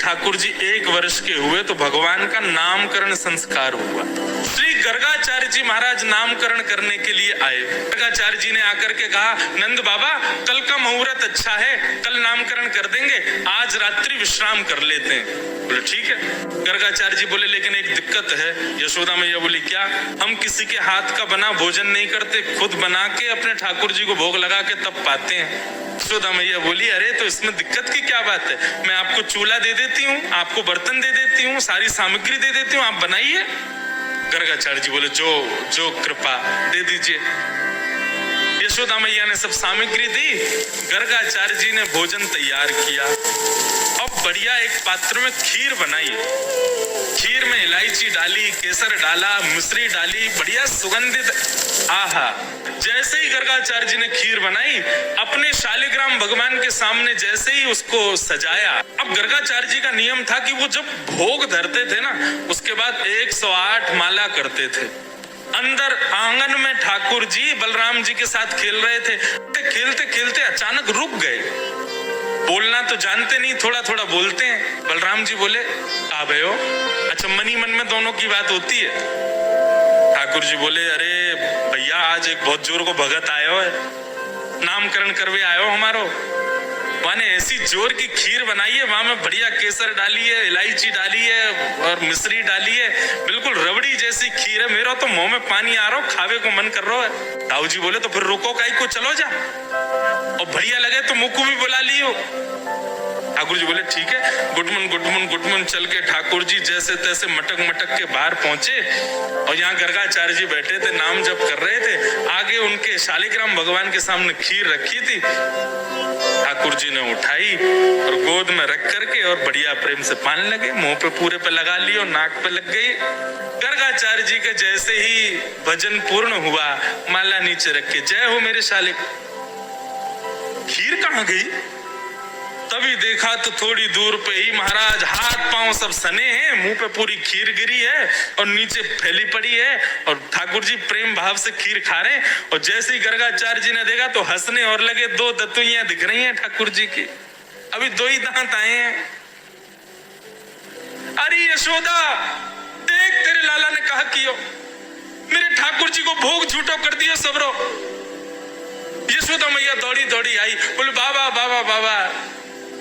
ठाकुर जी 1 वर्ष के हुए तो भगवान का नामकरण संस्कार हुआ। श्री गर्गाचार्य जी महाराज नामकरण करने के लिए आए। गर्गाचार्य जी ने आकर के कहा, नंद बाबा कल का मुहूर्त अच्छा है, कल नामकरण कर देंगे, आज रात्रि विश्राम कर लेते हैं। बोले ठीक है। गर्गाचार्य जी बोले लेकिन एक दिक्कत है। यशोदा मैया बोली क्या? हम किसी के हाथ का बना भोजन नहीं करते, खुद बना के अपने ठाकुर जी को भोग लगा के तब पाते हैं। यशोदा मैया बोली अरे तो इसमें दिक्कत की क्या बात है, मैं आपको चूल्हा दे देती हूँ, आपको बर्तन दे देती हूँ, सारी सामग्री दे देती हूँ, आप बनाइए। गर्गाचार्य जी बोले जो कृपा दे दीजिए। यशोदा मैया ने सब सामग्री दी, गर्गाचार्य जी ने भोजन तैयार किया। अब बढ़िया एक पात्र में खीर बनाई, खीर में इलायची डाली, केसर डाला, मिश्री डाली, बढ़िया सुगंधित। आहा, जैसे ही गर्गाचार्य जी ने खीर बनाई, अपने शालिग्राम भगवान के सामने जैसे ही उसको सजाया। अब गर्गाचार्य जी का नियम था कि वो जब भोग धरते थे ना, उसके बाद 108 माला करते थे। अंदर आंगन में ठाकुर जी बलराम जी के साथ खेल रहे थे। खेलते खेलते अचानक रुक गए। बोलना तो जानते नहीं, थोड़ा थोड़ा बोलते हैं। बलराम जी बोले आ गए हो? अच्छा, मनी मन में दोनों की बात होती है। ठाकुर जी बोले अरे भैया आज एक बहुत जोर को भगत आयो है, नामकरण करवे आयो हमारो। माने ऐसी जोर की खीर बनाई है, वहां में बढ़िया केसर डाली है, इलायची डाली है और मिश्री डाली है, बिल्कुल रबड़ी जैसी खीर है। मेरा तो मुंह में पानी आ रहा हो, खावे को मन कर रहा है। ताऊ जी बोले तो फिर रुको काई को, चलो जा, और बढ़िया लगे तो मुझको भी बुला लियो। ठाकुर जी बोले ठीक है। गुटमुन गुटमुन गुटमुन चल के ठाकुर जी जैसे तैसे मटक मटक के बाहर पहुंचे, और यहाँ गर्गाचार्य जी बैठे थे, नाम जप कर रहे थे। आगे उनके शालिग्राम भगवान के सामने खीर रखी थी। ठाकुर जी ने उठाई और गोद में रख करके और बढ़िया प्रेम से पाने लगे, मुंह पे पूरे पे लगा ली और नाक पे लग गई। गर्गाचार्य जी के जैसे ही भजन पूर्ण हुआ, माला नीचे रख के जय हो मेरे शालिक। खीर कहाँ गई? तभी देखा तो थोड़ी दूर पे ही महाराज हाथ पांव सब सने हैं, मुंह पे पूरी खीर गिरी है और नीचे फैली पड़ी है, और ठाकुर जी प्रेम भाव से खीर खा रहे हैं। और जैसे ही गर्गाचार्य जी ने देखा तो हंसने और लगे। 2 दतुइयां दिख रही हैं ठाकुर जी की, अभी 2 ही दांत आए हैं। अरे यशोदा देख, तेरे लाला ने कहा कियो, मेरे ठाकुर जी को भोग झूठो कर दियो सबरो। यशोदा मैया दौड़ी दौड़ी आई, बोले बाबा बाबा बाबा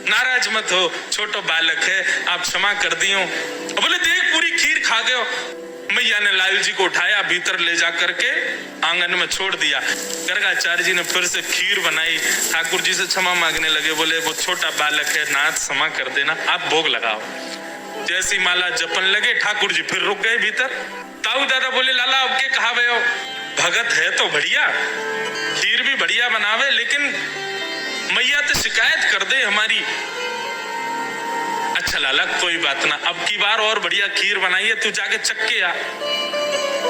नाराज मत हो, छोटो बालक है, आप क्षमा कर दियो। बोले देख पूरी खीर खा गए। मैया ने लाल जी को उठाया, भीतर ले जा करके आंगन में छोड़ दिया। गर्गाचार्य जी ने फिर से खीर बनाई, ठाकुर जी से क्षमा मांगने लगे। बोले वो छोटा बालक है, नाथ क्षमा कर देना, आप भोग लगाओ। जैसी माला जपन लगे, ठाकुर जी फिर रुक गए भीतर। ताऊ दादा बोले लाला अब के कहा हो, भगत है तो बढ़िया, खीर भी बढ़िया बनावे, लेकिन मैया तो शिकायत कर दे हमारी। अच्छा लाला कोई बात ना, अब की बार और बढ़िया खीर बनाई है, तू जाके चक्के आ।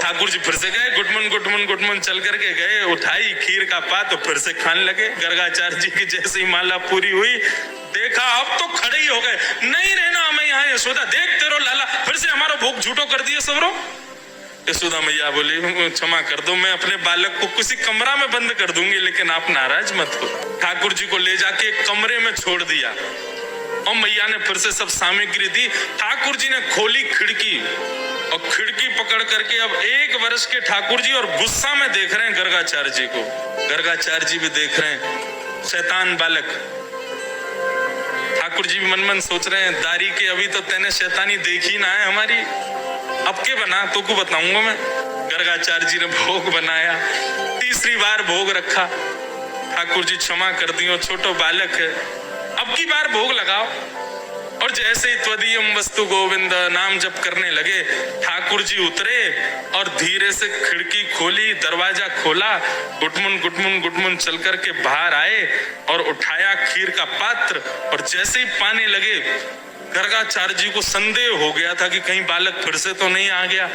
ठाकुर जी फिर से गए, गुटमुन गुटमुन गुटमुन चल करके गए, उठाई खीर का पात तो फिर से खाने लगे। गर्गाचार्य जी की जैसी माला पूरी हुई, देखा अब तो खड़े ही हो गए, नहीं रहना हमें यहाँ। यशोदा देखते रहो लाला फिर से हमारा भोग झूठो कर दिए सबरो। यशोदा मैया बोली क्षमा कर दो, मैं अपने बालक को किसी कमरा में बंद कर दूंगी, लेकिन आप नाराज मत हो। ठाकुर जी को ले जाके एक कमरे में छोड़ दिया और मैया ने फिर से सब सामग्री दी। ठाकुर जी ने खोली खिड़की और खिड़की पकड़ करके अब 1 वर्ष के ठाकुर जी और गुस्सा में देख रहे हैं गर्गाचार्य जी को। गर्गाचार्य जी भी देख रहे हैं, शैतान बालक। ठाकुर जी भी मन मन सोच रहे हैं, दारी के अभी तो तेने शैतानी देखी ना है हमारी, अब के बना तो को बताऊंगा मैं। गर्गाचार्य जी ने भोग बनाया, तीसरी बार भोग रखा। ठाकुर जी क्षमा कर दियो, छोटो बालक है, अब की बार भोग लगाओ। और जैसे ही त्वदीयम वस्तु गोविंद नाम जप करने लगे, ठाकुर जी उतरे और धीरे से खिड़की खोली, दरवाजा खोला, गुटमुन गुटमुन गुटमुन चल करके बाहर आए और उठाया खीर का पात्र। और जैसे ही पाने लगे, गर्गाचार्य जी को संदेह हो गया था कि कहीं बालक फिर से तो नहीं आ गया।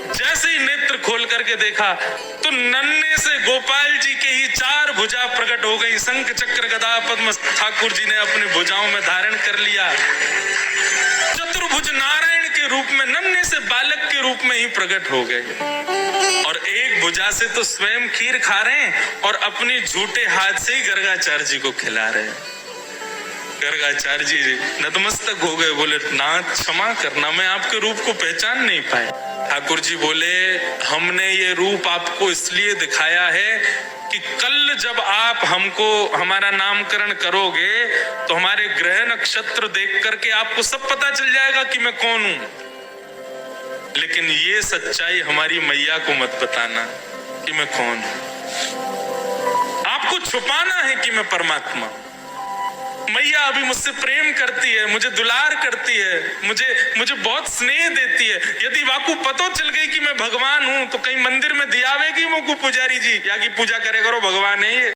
जैसे ही नेत्र खोल करके देखा तो नन्हे से गोपाल जी के ही 4 भुजा प्रकट हो गई। शंख चक्र गदा पद्म ठाकुर जी ने अपनी भुजाओं में धारण कर लिया। चतुर्भुज नारायण के रूप में नन्हे से बालक के रूप में ही प्रकट हो गए। और एक भुजा से तो स्वयं खीर खा रहे हैं और अपने झूठे हाथ से ही गर्गाचार्य जी को खिला रहे हैं। गर्गाचार्य जी नतमस्तक हो गए, बोले नाथ क्षमा करना, मैं आपके रूप को पहचान नहीं पाए। ठाकुर जी बोले हमने ये रूप आपको इसलिए दिखाया है कि कल जब आप हमको हमारा नामकरण करोगे तो हमारे ग्रह नक्षत्र देख करके आपको सब पता चल जाएगा कि मैं कौन हूं। लेकिन ये सच्चाई हमारी मैया को मत बताना कि मैं कौन हूं। आपको छुपाना है कि मैं परमात्मा। मैया अभी मुझसे प्रेम करती है, मुझे दुलार करती है, मुझे बहुत स्नेह देती है। यदि वाकू पतो चल गई कि मैं भगवान हूं तो कहीं मंदिर में दियावेगी मोकू पुजारी जी या की पूजा करे करो भगवान है ये।